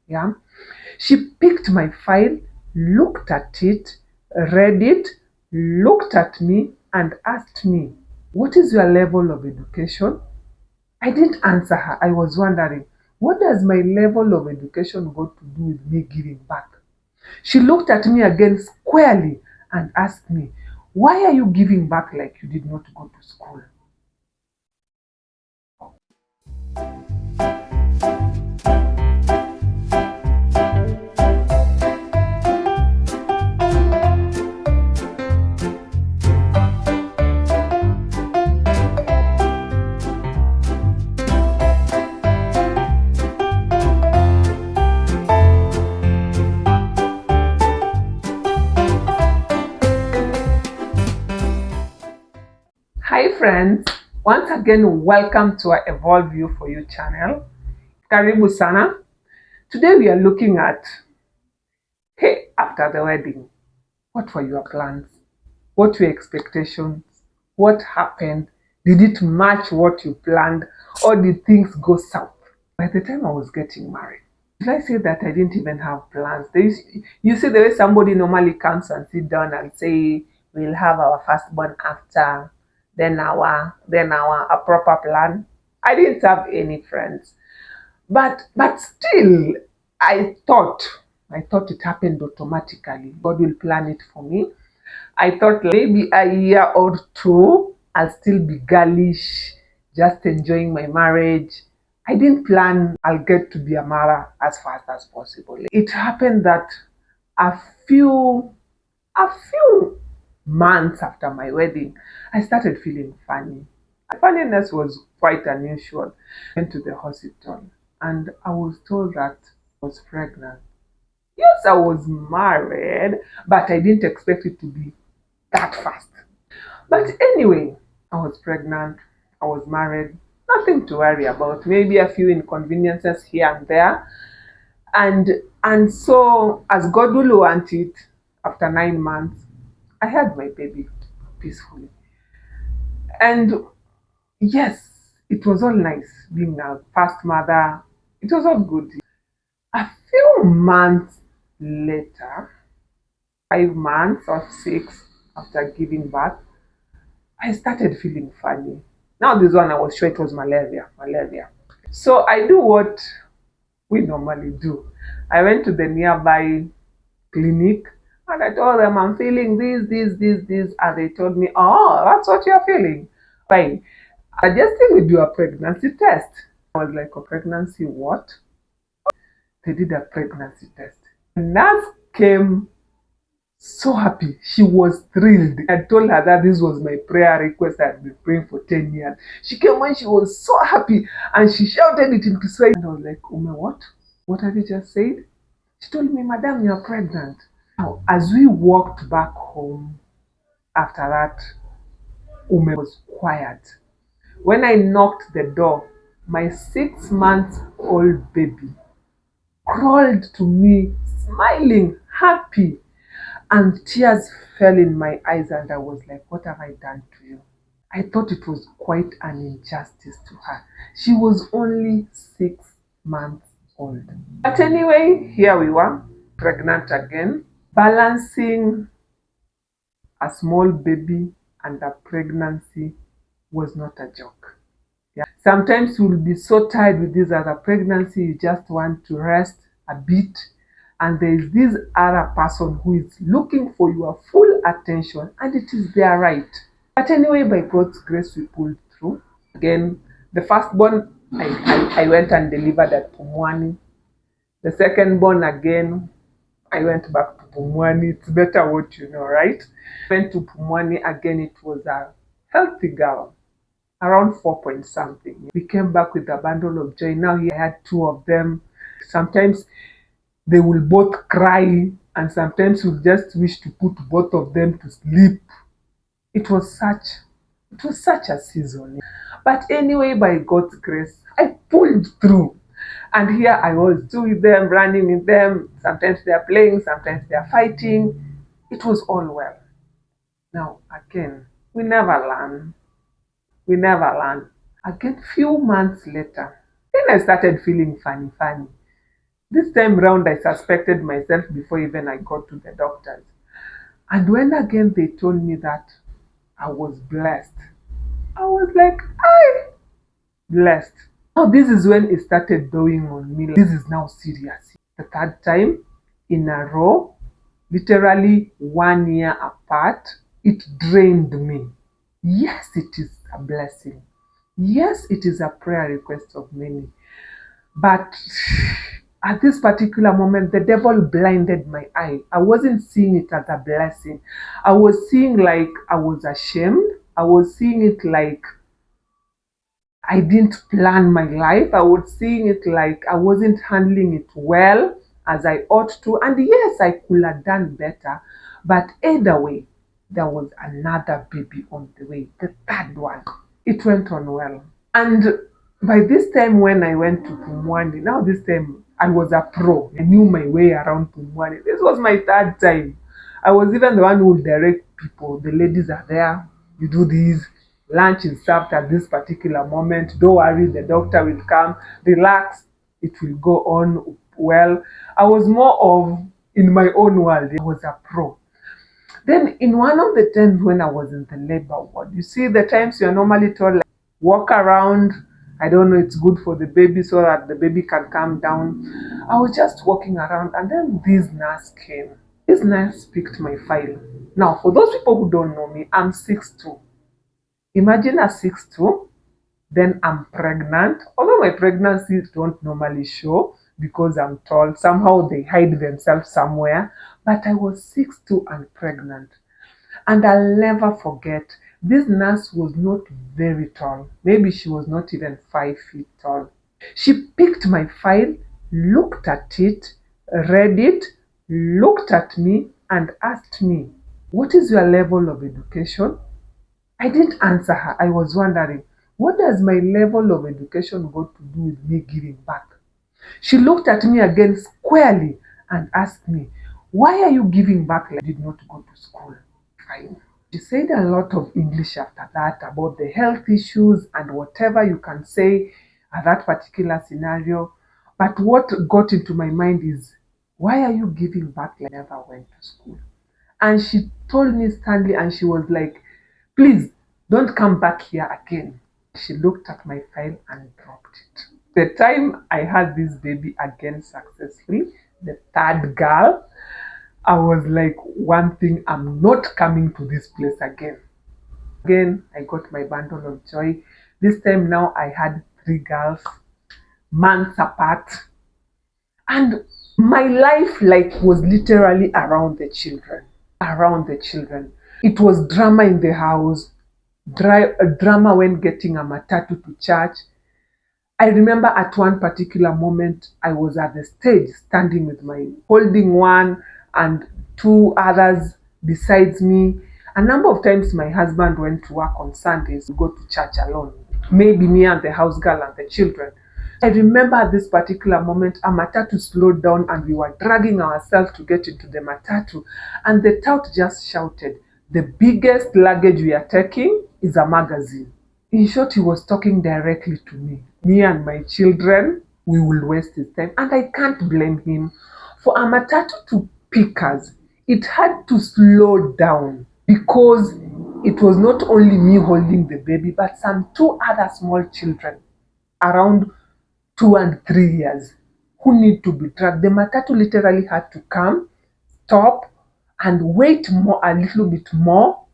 Yeah. She picked my file, looked at it, read it, looked at me, and asked me, "What is your level of education?" I didn't answer her. I was wondering, what does my level of education got to do with me giving back? She looked at me again squarely and asked me, "Why are you giving back like you did not go to school?" Hi friends, once again welcome to our Evolve You For You channel. Karibu sana. Today we are looking at, hey, after the wedding, what were your plans? What were your expectations? What happened? Did it match what you planned or did things go south? By the time I was getting married, did I say that I didn't even have plans? You see the way somebody normally comes and sit down and say, we'll have our firstborn after, then our a proper plan. I didn't have any friends. But still, I thought I thought it happened automatically. God will plan it for me. I thought maybe a year or two I'll still be girlish, just enjoying my marriage. I didn't plan I'll get to be a mother as fast as possible. It happened that a few a few months after my wedding, I started feeling funny. Funniness was quite unusual. I went to the hospital and I was told that I was pregnant. Yes, I was married, but I didn't expect it to be that fast. But anyway, I was pregnant, I was married, nothing to worry about. Maybe a few inconveniences here and there. And and so as God will want it, after 9 months, I had my baby peacefully. And yes, it was all nice being a first mother. It was all good. A few months later, 5 months or six after giving birth, I started feeling funny. Now this one I was sure it was malaria. Malaria. So I do what we normally do. I went to the nearby clinic and I told them I'm feeling this, and they told me, "Oh, that's what you're feeling. Fine. Suggesting we do a pregnancy test." I was like, "A pregnancy what?" They did a pregnancy test. The nurse came so happy. She was thrilled. I told her that this was my prayer request I had been praying for 10 years. She came and she was so happy and she shouted it into space. And I was like, "Ume, what? What have you just said?" She told me, "Madam, you're pregnant." Now, as we walked back home after that, Ume was quiet. When I knocked the door, my 6 months old baby crawled to me, smiling, happy, and tears fell in my eyes. And I was like, "What have I done to you?" I thought it was quite an injustice to her. She was only 6 months old. But anyway, here we were, pregnant again, balancing a small baby and a pregnancy was not a joke. Yeah. Sometimes you'll be so tired with this other pregnancy, you just want to rest a bit. And there is this other person who is looking for your full attention, and it is their right. But anyway, by God's grace, we pulled through. Again, the firstborn, I went and delivered at Pumwani. The second born, again, I went back to Pumwani. It's better what you know, right? Went to Pumwani again. It was a healthy girl, around 4 point something. We came back with a bundle of joy. Now he had two of them. Sometimes they will both cry, and sometimes we just wish to put both of them to sleep. It was such a season. But anyway, by God's grace, I pulled through. And here I was doing them, running with them. Sometimes they are playing, sometimes they are fighting. It was all well. Now, again, we never learn. We never learn. Again, few months later, then I started feeling funny. This time round, I suspected myself before even I got to the doctors. And when again they told me that I was blessed, I was like, I blessed. Now this is when it started dawning on me. Like, this is now serious. The third time in a row, literally 1 year apart, it drained me. Yes, it is a blessing. Yes, it is a prayer request of many. But at this particular moment, the devil blinded my eye. I wasn't seeing it as a blessing. I was seeing like I was ashamed. I was seeing it like I didn't plan my life. I was seeing it like I wasn't handling it well as I ought to. And yes, I could have done better. But either way, there was another baby on the way, the third one. It went on well. And by this time, when I went to Pumwani, now this time I was a pro. I knew my way around Pumwani. This was my third time. I was even the one who would direct people. The ladies are there. You do this. Lunch is served at this particular moment. Don't worry, the doctor will come. Relax. It will go on well. I was more of in my own world. I was a pro. Then in one of the times when I was in the labor ward, you see the times you're normally told like, walk around. I don't know, it's good for the baby so that the baby can calm down. I was just walking around and then this nurse came. This nurse picked my file. Now, for those people who don't know me, I'm 6'2". Imagine a 6'2", then I'm pregnant. Although my pregnancies don't normally show because I'm tall, somehow they hide themselves somewhere. But I was 6'2" and pregnant. And I'll never forget, this nurse was not very tall. Maybe she was not even 5 feet tall. She picked my file, looked at it, read it, looked at me, and asked me, "What is your level of education?" I didn't answer her. I was wondering, what does my level of education got to do with me giving back? She looked at me again squarely and asked me, "Why are you giving back like you did not go to school?" Fine. She said a lot of English after that about the health issues and whatever you can say at that particular scenario. But what got into my mind is, why are you giving back like you never went to school? And she told me sternly and she was like, "Please don't come back here again." She looked at my file and dropped it. The time I had this baby again successfully, the third girl, I was like, one thing, I'm not coming to this place again. Again, I got my bundle of joy. This time now I had three girls, months apart. And my life like was literally around the children. Around the children. It was drama in the house, drama when getting a matatu to church. I remember at one particular moment, I was at the stage standing with holding one and two others besides me. A number of times my husband went to work on Sundays to go to church alone. Maybe me and the house girl and the children. I remember at this particular moment, a matatu slowed down and we were dragging ourselves to get into the matatu. And the tout just shouted, "The biggest luggage we are taking is a magazine." In short, he was talking directly to me. Me and my children, we will waste his time. And I can't blame him. For a matatu to pick us, it had to slow down because it was not only me holding the baby, but some two other small children around 2 and 3 years who need to be dragged. The matatu literally had to come, stop, and wait a little bit more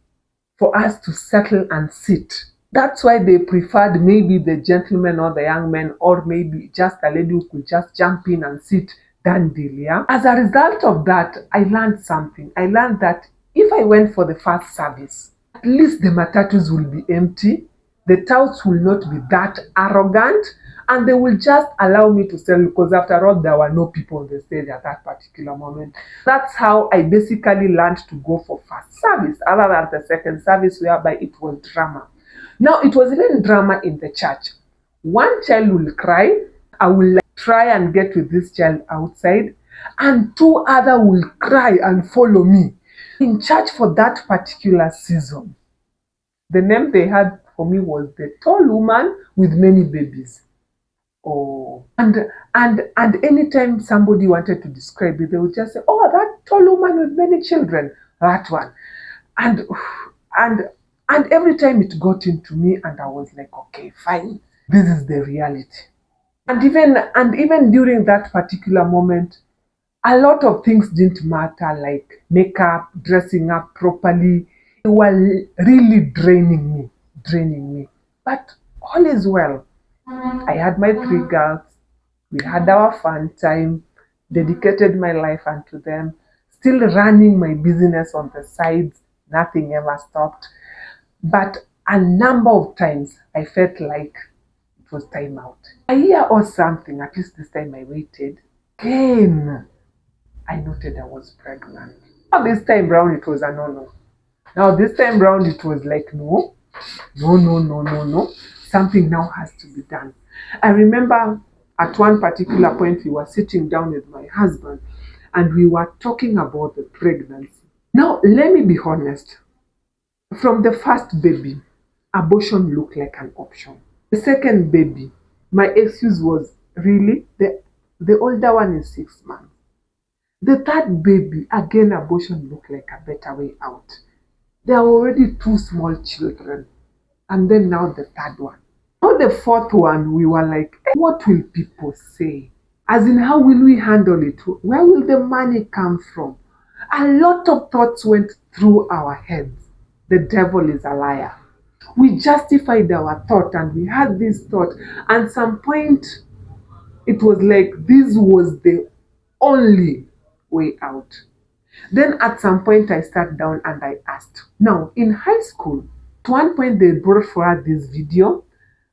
for us to settle and sit. That's why they preferred maybe the gentleman or the young man or maybe just a lady who could just jump in and sit than Delia. As a result of that, I learned something. I learned that if I went for the first service, at least the matatus will be empty, the touts will not be that arrogant, and they will just allow me to sell because after all, there were no people on the stage at that particular moment. That's how I basically learned to go for first service, other than the second service whereby it was drama. Now, it was even drama in the church. One child will cry. I will try and get with this child outside, and two other will cry and follow me. In church for that particular season, the name they had for me was the tall woman with many babies. Oh, and anytime somebody wanted to describe it, they would just say, "Oh, that tall woman with many children, that one." And and and every time it got into me, and I was like, "Okay, fine, this is the reality." And even during that particular moment, a lot of things didn't matter, like makeup, dressing up properly. They were really draining me. But all is well. I had my three girls. We had our fun time, dedicated my life unto them, still running my business on the sides. Nothing ever stopped. But a number of times I felt like it was time out. A year or something, at least this time I waited. Again, I noted I was pregnant. Now this time round it was a no. Now this time round it was like no. Something now has to be done. I remember at one particular point we were sitting down with my husband and we were talking about the pregnancy. Now let me be honest. From the first baby, abortion looked like an option. The second baby, my excuse was really the older one is 6 months. The third baby, again, abortion looked like a better way out. There are already two small children, and then now the third one. Now the fourth one, we were like, what will people say? As in, how will we handle it? Where will the money come from? A lot of thoughts went through our heads. The devil is a liar. We justified our thought and we had this thought. And some point, it was like this was the only way out. Then at some point, I sat down and I asked. Now, in high school, at one point, they brought for us this video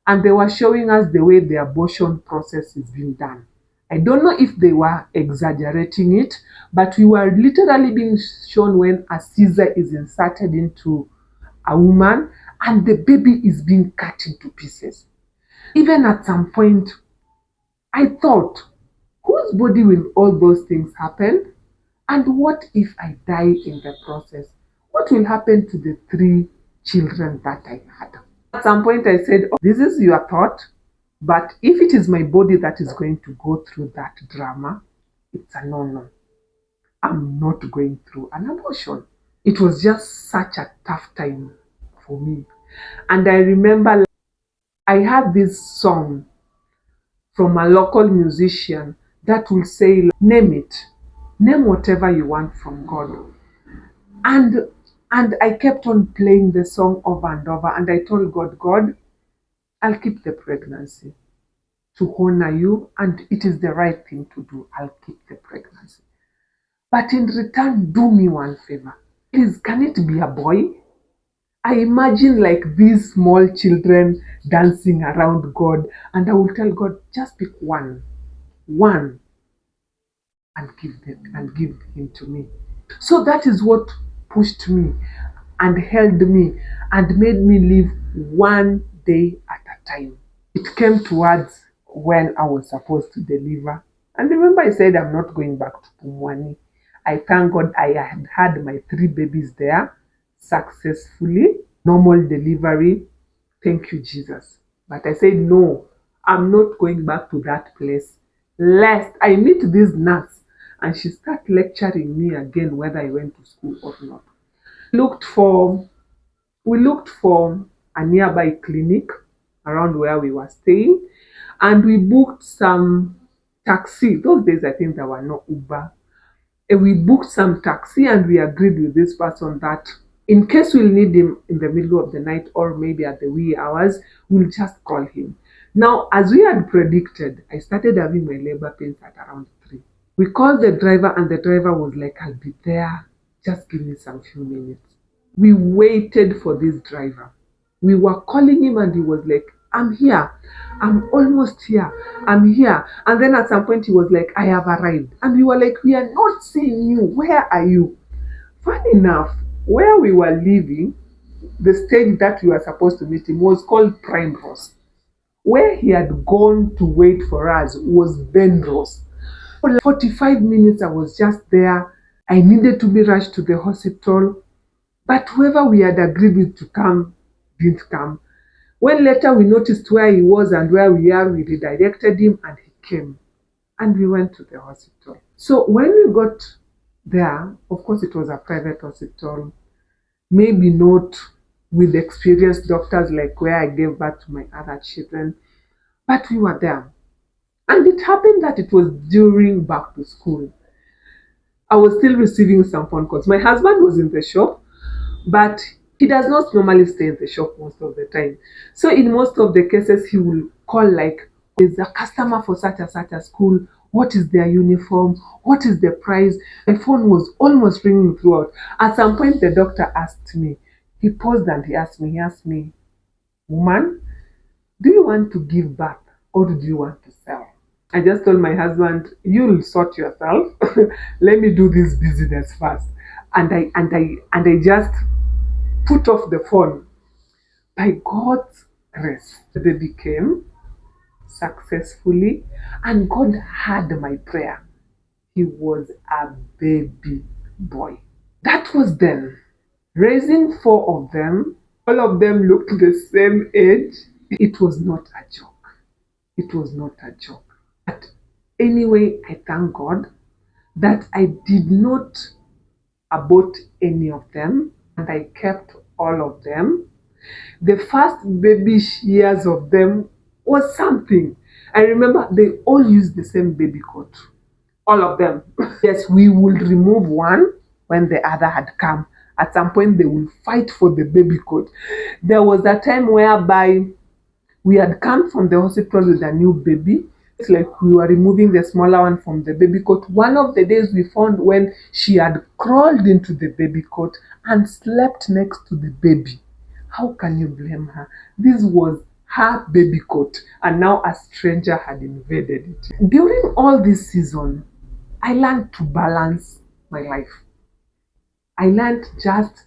and they were showing us the way the abortion process is being done. I don't know if they were exaggerating it, but we were literally being shown when a scissor is inserted into a woman and the baby is being cut into pieces. Even at some point, I thought, whose body will all those things happen? And what if I die in the process? What will happen to the three children that I had? At some point, I said, oh, this is your thought, but if it is my body that is going to go through that drama, it's a no. I'm not going through an abortion. It was just such a tough time for me. And I remember I had this song from a local musician that will say, name it, name whatever you want from God. And I kept on playing the song over and over, and I told God, God, I'll keep the pregnancy to honor you, and it is the right thing to do. I'll keep the pregnancy. But in return, do me one favor. Please, can it be a boy? I imagine like these small children dancing around God, and I will tell God, just pick one, and give him to me. So that is what pushed me and held me and made me live one day at a time. It came towards when I was supposed to deliver. And remember, I said I'm not going back to Pumwani. I thank God I had had my three babies there successfully, normal delivery. Thank you, Jesus. But I said, no, I'm not going back to that place, lest I meet this nurse and she start lecturing me again whether I went to school or not. Looked for we looked for a nearby clinic around where we were staying, and we booked some taxi. Those days I think there were no Uber. And we booked some taxi and we agreed with this person that in case we'll need him in the middle of the night or maybe at the wee hours, we'll just call him. Now, as we had predicted, I started having my labor pains at around 3. We called the driver and the driver was like, I'll be there. Just give me some few minutes. We waited for this driver. We were calling him and he was like, I'm here. I'm almost here. I'm here. And then at some point he was like, I have arrived. And we were like, we are not seeing you. Where are you? Funny enough, where we were living, the stage that we were supposed to meet him was called Prime Rose. Where he had gone to wait for us was Ben Rose. For like 45 minutes, I was just there. I needed to be rushed to the hospital. But whoever we had agreed with to come didn't come. When later we noticed where he was and where we are, we redirected him and he came. And we went to the hospital. So when we got there, of course, it was a private hospital, maybe not with experienced doctors like where I gave birth to my other children, but we were there. And it happened that it was during back to school. I was still receiving some phone calls. My husband was in the shop, but he does not normally stay in the shop most of the time. So in most of the cases, he will call like, there's a customer for such and such a school. What is their uniform? What is the price? My phone was almost ringing throughout. At some point, the doctor asked me, he paused and he asked me, woman, do you want to give birth or do you want to sell? I just told my husband, you'll sort yourself. Let me do this business first. And I just put off the phone. By God's grace, the baby came successfully, and God heard my prayer. He was a baby boy. That was then. Raising four of them, all of them looked the same age. It was not a joke. It was not a joke. But anyway, I thank God that I did not abort any of them and I kept all of them. The first baby years of them was something. I remember they all used the same baby coat. All of them. Yes, we would remove one when the other had come. At some point, they will fight for the baby coat. There was a time whereby we had come from the hospital with a new baby. It's like we were removing the smaller one from the baby coat. One of the days we found when she had crawled into the baby coat and slept next to the baby. How can you blame her? This was her baby coat, and now a stranger had invaded it. During all this season, I learned to balance my life. I learned just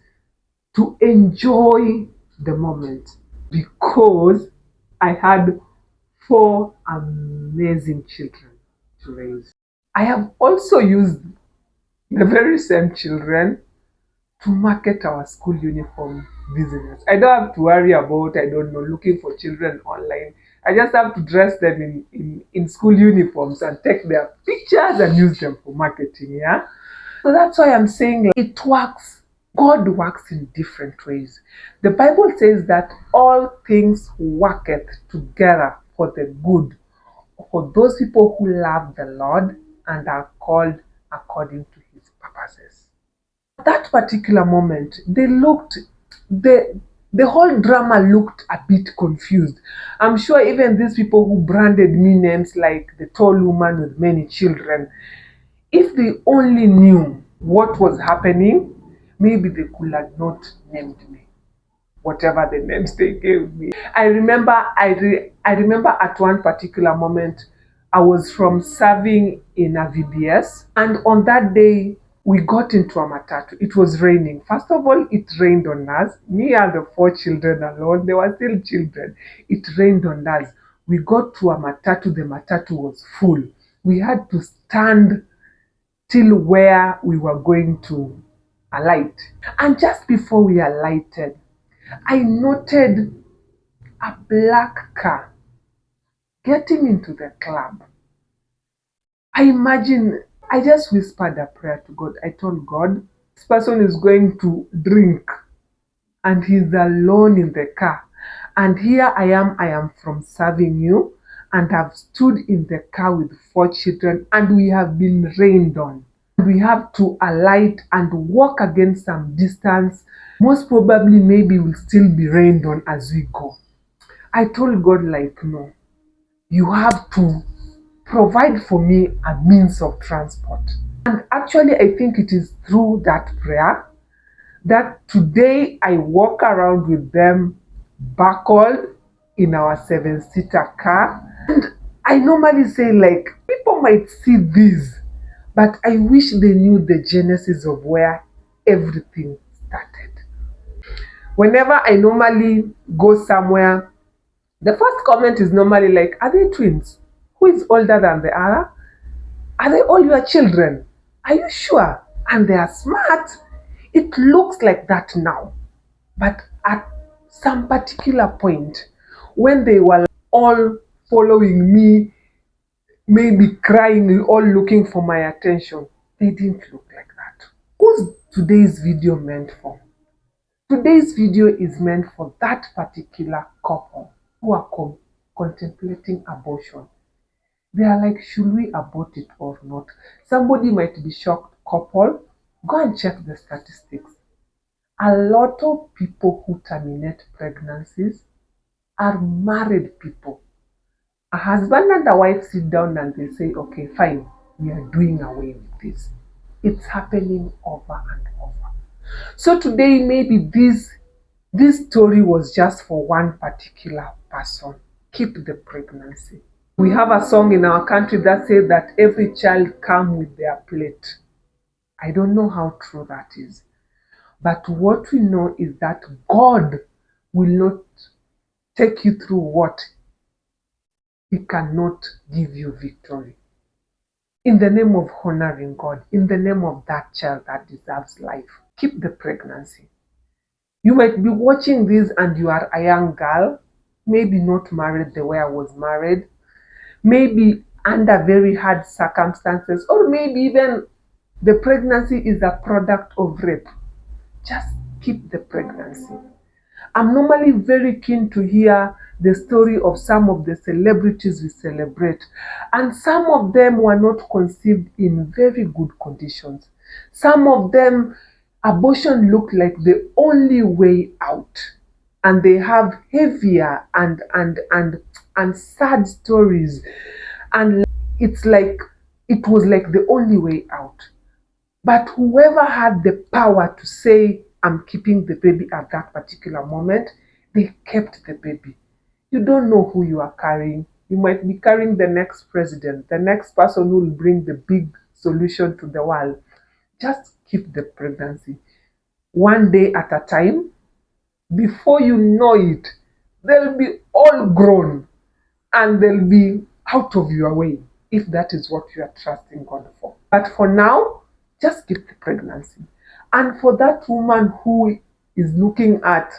to enjoy the moment because I had four amazing children to raise. I have also used the very same children to market our school uniform business. I don't have to worry about, I don't know, looking for children online. I just have to dress them in school uniforms and take their pictures and use them for marketing. Yeah. So that's why I'm saying it works. God works in different ways. The Bible says that all things worketh together for the good for those people who love the Lord and are called according to his purposes. At that particular moment, the whole drama looked a bit confused. I'm sure even these people who branded me names like the tall woman with many children, if they only knew what was happening, maybe they could have not named me whatever the names they gave me. I remember at one particular moment I was from serving in a VBS, and on that day we got into a matatu. It was raining. First of all, it rained on us. Me and the four children alone, they were still children. It rained on us. We got to a matatu. The matatu was full. We had to stand till where we were going to alight. And just before we alighted, I noted a black car getting into the club. I just whispered a prayer to God. I told God, this person is going to drink and he's alone in the car. And here I am from serving you, and I've stood in the car with four children and we have been rained on. We have to alight and walk again some distance. Most probably, maybe we'll still be rained on as we go. I told God, like, no, you have to provide for me a means of transport. And actually, I think it is through that prayer that today I walk around with them buckled in our 7-seater car. And I normally say, like, people might see this, but I wish they knew the genesis of where everything started. Whenever I normally go somewhere, the first comment is normally like, are they twins? Who is older than the other? Are they all your children? Are you sure? And they are smart. It looks like that now. But at some particular point, when they were all following me, maybe crying, all looking for my attention, they didn't look like that. Who's today's video meant for? Today's video is meant for that particular couple who are contemplating abortion. They are like, should we abort it or not? Somebody might be shocked. Couple, go and check the statistics. A lot of people who terminate pregnancies are married people. A husband and a wife sit down and they say, okay, fine, we are doing away with this. It's happening over and over. So today, maybe this story was just for one particular person. Keep the pregnancy. We have a song in our country that says that every child comes with their plate. I don't know how true that is. But what we know is that God will not take you through what He cannot give you victory. In the name of honoring God, in the name of that child that deserves life, keep the pregnancy. You might be watching this and you are a young girl, maybe not married the way I was married, maybe under very hard circumstances, or maybe even the pregnancy is a product of rape. Just keep the pregnancy. I'm normally very keen to hear the story of some of the celebrities we celebrate, and some of them were not conceived in very good conditions. Some of them, abortion looked like the only way out, and they have heavier and sad stories, and it's like it was like the only way out. But whoever had the power to say, I'm keeping the baby at that particular moment, they kept the baby. You don't know who you are carrying. You might be carrying the next president, the next person who will bring the big solution to the world. Just keep the pregnancy. One day at a time, before you know it, they'll be all grown and they'll be out of your way if that is what you are trusting God for. But for now, just keep the pregnancy. And for that woman who is looking at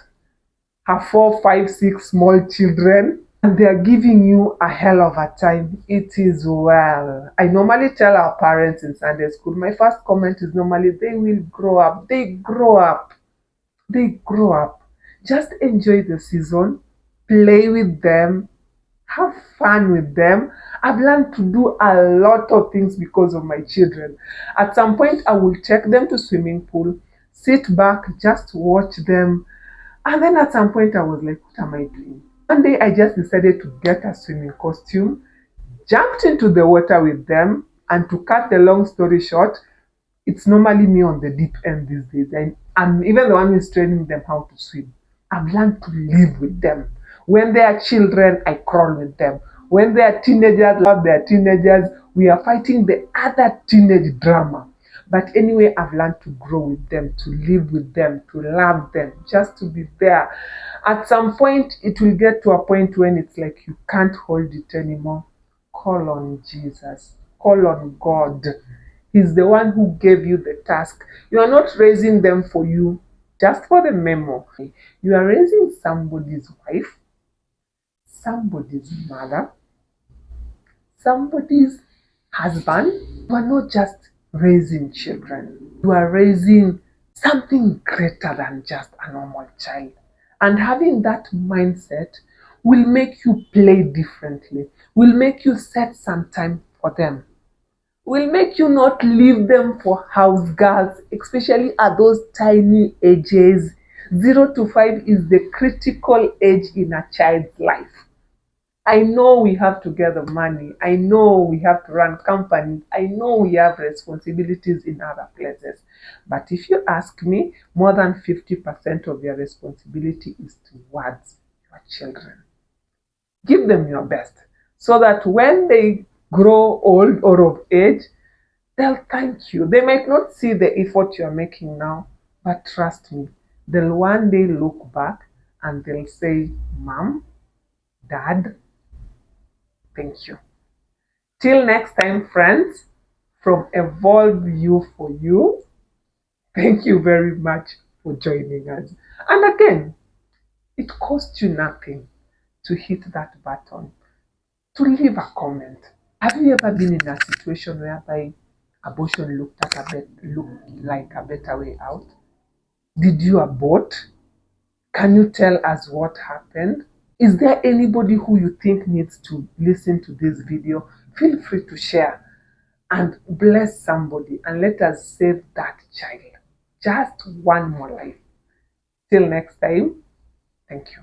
her 4, 5, 6 small children and they are giving you a hell of a time, it is well. I normally tell our parents in Sunday school, my first comment is normally, they will grow up. They grow up. They grow up. Just enjoy the season, play with them, have fun with them. I've learned to do a lot of things because of my children. At some point, I will take them to swimming pool, sit back, just watch them. And then at some point, I was like, what am I doing? One day, I just decided to get a swimming costume, jumped into the water with them, and to cut the long story short, it's normally me on the deep end these days. And I'm even the one who's training them how to swim. I've learned to live with them. When they are children, I crawl with them. When they are teenagers, we are fighting the other teenage drama. But anyway, I've learned to grow with them, to live with them, to love them, just to be there. At some point, it will get to a point when it's like you can't hold it anymore. Call on Jesus. Call on God. He's the one who gave you the task. You are not raising them for you, just for the memo. You are raising somebody's wife, somebody's mother, somebody's husband. You are not just raising children. You are raising something greater than just a normal child. And having that mindset will make you play differently, will make you set some time for them, will make you not leave them for house girls, especially at those tiny ages. 0 to 5 is the critical age in a child's life. I know we have to gather money. I know we have to run companies. I know we have responsibilities in other places. But if you ask me, more than 50% of your responsibility is towards your children. Give them your best so that when they grow old or of age, they'll thank you. They might not see the effort you're making now, but trust me, they'll one day look back and they'll say, Mom, Dad, thank you. Till next time, friends, from Evolve You for You, thank you very much for joining us. And again, it costs you nothing. to hit that button, to leave a comment. Have you ever been in a situation whereby abortion looked like a better way out? Did you abort? Can you tell us what happened? Is there anybody who you think needs to listen to this video? Feel free to share and bless somebody, and let us save that child. Just one more life. Till next time, thank you.